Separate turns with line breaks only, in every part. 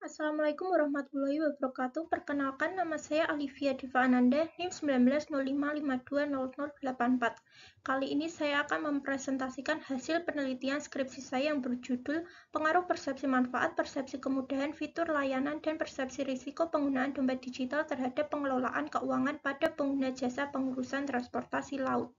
Assalamualaikum warahmatullahi wabarakatuh. Perkenalkan, nama saya Alivia Diva Ananda, NIM 1905520084. Kali ini saya akan mempresentasikan hasil penelitian skripsi saya yang berjudul Pengaruh Persepsi Manfaat, Persepsi Kemudahan, Fitur Layanan, dan Persepsi Risiko Penggunaan Dompet Digital terhadap Pengelolaan Keuangan pada Pengguna Jasa Pengurusan Transportasi Laut.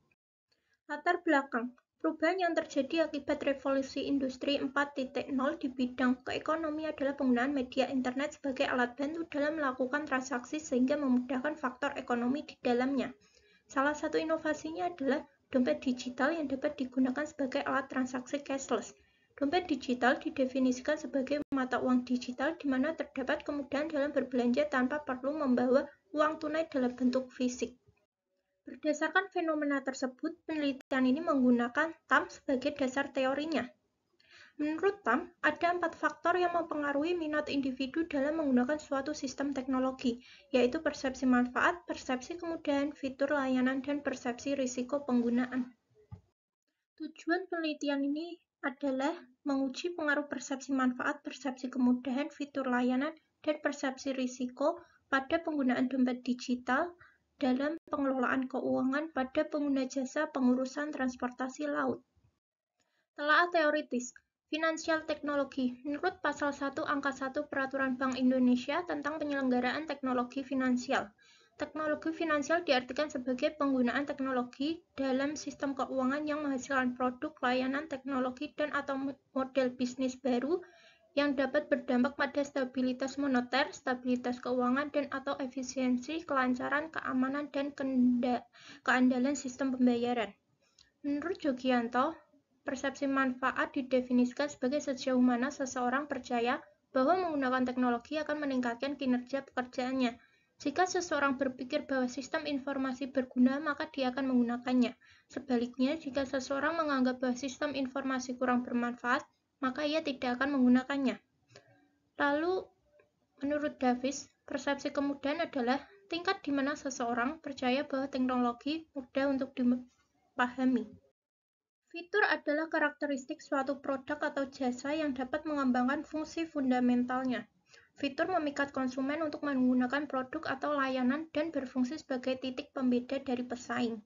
Latar belakang. Perubahan yang terjadi akibat revolusi industri 4.0 di bidang keekonomi adalah penggunaan media internet sebagai alat bantu dalam melakukan transaksi sehingga memudahkan faktor ekonomi di dalamnya. Salah satu inovasinya adalah dompet digital yang dapat digunakan sebagai alat transaksi cashless. Dompet digital didefinisikan sebagai mata uang digital di mana terdapat kemudahan dalam berbelanja tanpa perlu membawa uang tunai dalam bentuk fisik. Berdasarkan fenomena tersebut, penelitian ini menggunakan TAM sebagai dasar teorinya. Menurut TAM, ada 4 faktor yang mempengaruhi minat individu dalam menggunakan suatu sistem teknologi, yaitu persepsi manfaat, persepsi kemudahan, fitur layanan, dan persepsi risiko penggunaan. Tujuan penelitian ini adalah menguji pengaruh persepsi manfaat, persepsi kemudahan, fitur layanan, dan persepsi risiko pada penggunaan dompet digital dalam pengelolaan keuangan pada pengguna jasa pengurusan transportasi laut. Telaah teoritis, Finansial Teknologi. Menurut Pasal 1 Angka 1 Peraturan Bank Indonesia tentang penyelenggaraan teknologi finansial. Teknologi finansial diartikan sebagai penggunaan teknologi dalam sistem keuangan yang menghasilkan produk, layanan, teknologi, dan atau model bisnis baru yang dapat berdampak pada stabilitas moneter, stabilitas keuangan, dan atau efisiensi, kelancaran, keamanan, dan keandalan sistem pembayaran. Menurut Jogianto, persepsi manfaat didefinisikan sebagai sejauh mana seseorang percaya bahwa menggunakan teknologi akan meningkatkan kinerja pekerjaannya. Jika seseorang berpikir bahwa sistem informasi berguna, maka dia akan menggunakannya. Sebaliknya, jika seseorang menganggap bahwa sistem informasi kurang bermanfaat, maka ia tidak akan menggunakannya. Lalu, menurut Davis, persepsi kemudahan adalah tingkat di mana seseorang percaya bahwa teknologi mudah untuk dipahami. Fitur adalah karakteristik suatu produk atau jasa yang dapat mengembangkan fungsi fundamentalnya. Fitur memikat konsumen untuk menggunakan produk atau layanan dan berfungsi sebagai titik pembeda dari pesaing.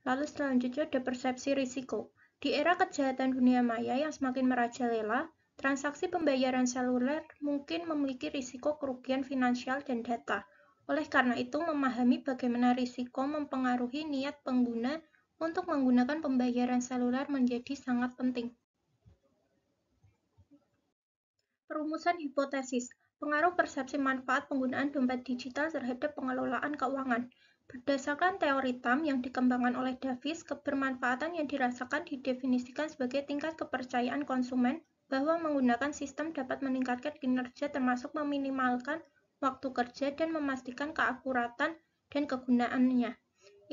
Lalu selanjutnya ada persepsi risiko. Di era kejahatan dunia maya yang semakin merajalela, transaksi pembayaran seluler mungkin memiliki risiko kerugian finansial dan data. Oleh karena itu, memahami bagaimana risiko mempengaruhi niat pengguna untuk menggunakan pembayaran seluler menjadi sangat penting. Perumusan hipotesis, pengaruh persepsi manfaat penggunaan dompet digital terhadap pengelolaan keuangan. Berdasarkan teori TAM yang dikembangkan oleh Davis, kebermanfaatan yang dirasakan didefinisikan sebagai tingkat kepercayaan konsumen bahwa menggunakan sistem dapat meningkatkan kinerja termasuk meminimalkan waktu kerja dan memastikan keakuratan dan kegunaannya.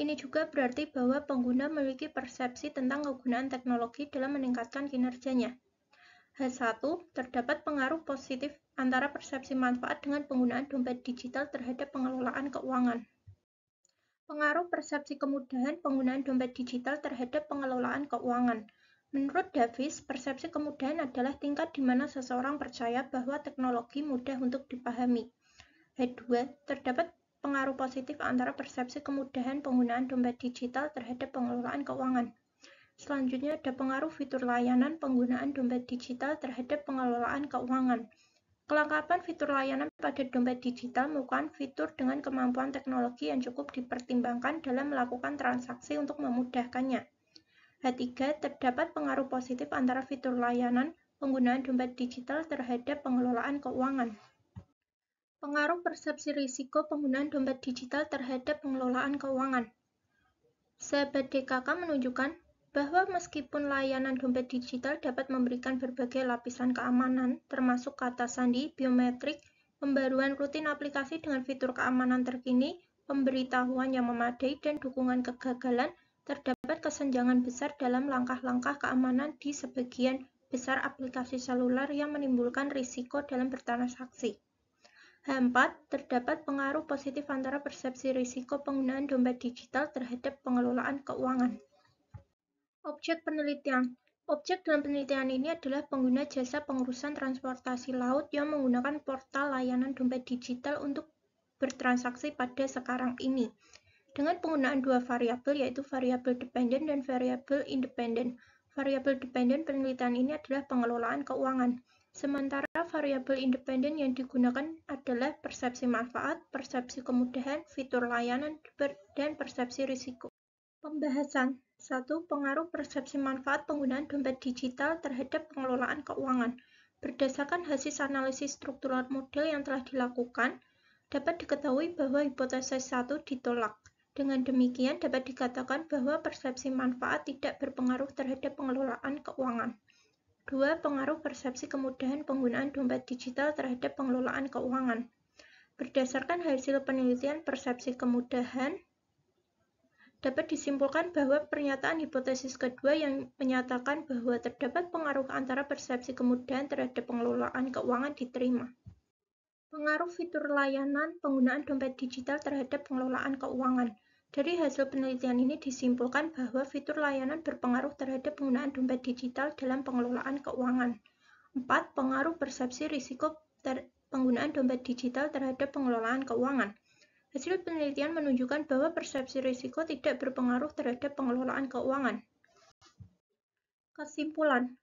Ini juga berarti bahwa pengguna memiliki persepsi tentang kegunaan teknologi dalam meningkatkan kinerjanya. H1, terdapat pengaruh positif antara persepsi manfaat dengan penggunaan dompet digital terhadap pengelolaan keuangan. Pengaruh persepsi kemudahan penggunaan dompet digital terhadap pengelolaan keuangan. Menurut Davis, persepsi kemudahan adalah tingkat di mana seseorang percaya bahwa teknologi mudah untuk dipahami. H2, terdapat pengaruh positif antara persepsi kemudahan penggunaan dompet digital terhadap pengelolaan keuangan. Selanjutnya ada pengaruh fitur layanan penggunaan dompet digital terhadap pengelolaan keuangan. Kelengkapan fitur layanan pada dompet digital merupakan fitur dengan kemampuan teknologi yang cukup dipertimbangkan dalam melakukan transaksi untuk memudahkannya. H3, terdapat pengaruh positif antara fitur layanan penggunaan dompet digital terhadap pengelolaan keuangan. Pengaruh persepsi risiko penggunaan dompet digital terhadap pengelolaan keuangan. Sahabat DKK menunjukkan bahwa meskipun layanan dompet digital dapat memberikan berbagai lapisan keamanan, termasuk kata sandi, biometrik, pembaruan rutin aplikasi dengan fitur keamanan terkini, pemberitahuan yang memadai, dan dukungan kegagalan, terdapat kesenjangan besar dalam langkah-langkah keamanan di sebagian besar aplikasi seluler yang menimbulkan risiko dalam bertransaksi. H4, terdapat pengaruh positif antara persepsi risiko penggunaan dompet digital terhadap pengelolaan keuangan. Objek penelitian. Objek dalam penelitian ini adalah pengguna jasa pengurusan transportasi laut yang menggunakan portal layanan dompet digital untuk bertransaksi pada sekarang ini. Dengan penggunaan dua variabel, yaitu variabel dependen dan variabel independen. Variabel dependen penelitian ini adalah pengelolaan keuangan. Sementara variabel independen yang digunakan adalah persepsi manfaat, persepsi kemudahan, fitur layanan, dan persepsi risiko. Pembahasan 1. Pengaruh persepsi manfaat penggunaan dompet digital terhadap pengelolaan keuangan. Berdasarkan hasil analisis struktural model yang telah dilakukan, dapat diketahui bahwa hipotesis 1 ditolak. Dengan demikian, dapat dikatakan bahwa persepsi manfaat tidak berpengaruh terhadap pengelolaan keuangan. 2. Pengaruh persepsi kemudahan penggunaan dompet digital terhadap pengelolaan keuangan. Berdasarkan hasil penelitian persepsi kemudahan, dapat disimpulkan bahwa pernyataan hipotesis kedua yang menyatakan bahwa terdapat pengaruh antara persepsi kemudahan terhadap pengelolaan keuangan diterima. Pengaruh fitur layanan penggunaan dompet digital terhadap pengelolaan keuangan. Dari hasil penelitian ini disimpulkan bahwa fitur layanan berpengaruh terhadap penggunaan dompet digital dalam pengelolaan keuangan. 4. Pengaruh persepsi risiko penggunaan dompet digital terhadap pengelolaan keuangan. Hasil penelitian menunjukkan bahwa persepsi risiko tidak berpengaruh terhadap pengelolaan keuangan. Kesimpulan,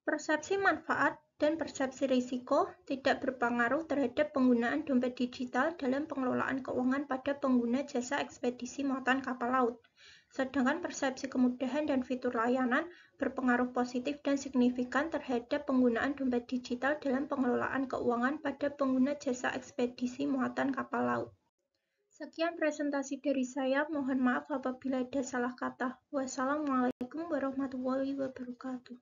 persepsi manfaat dan persepsi risiko tidak berpengaruh terhadap penggunaan dompet digital dalam pengelolaan keuangan pada pengguna jasa ekspedisi muatan kapal laut. Sedangkan persepsi kemudahan dan fitur layanan berpengaruh positif dan signifikan terhadap penggunaan dompet digital dalam pengelolaan keuangan pada pengguna jasa ekspedisi muatan kapal laut. Sekian presentasi dari saya, mohon maaf apabila ada salah kata. Wassalamualaikum warahmatullahi wabarakatuh.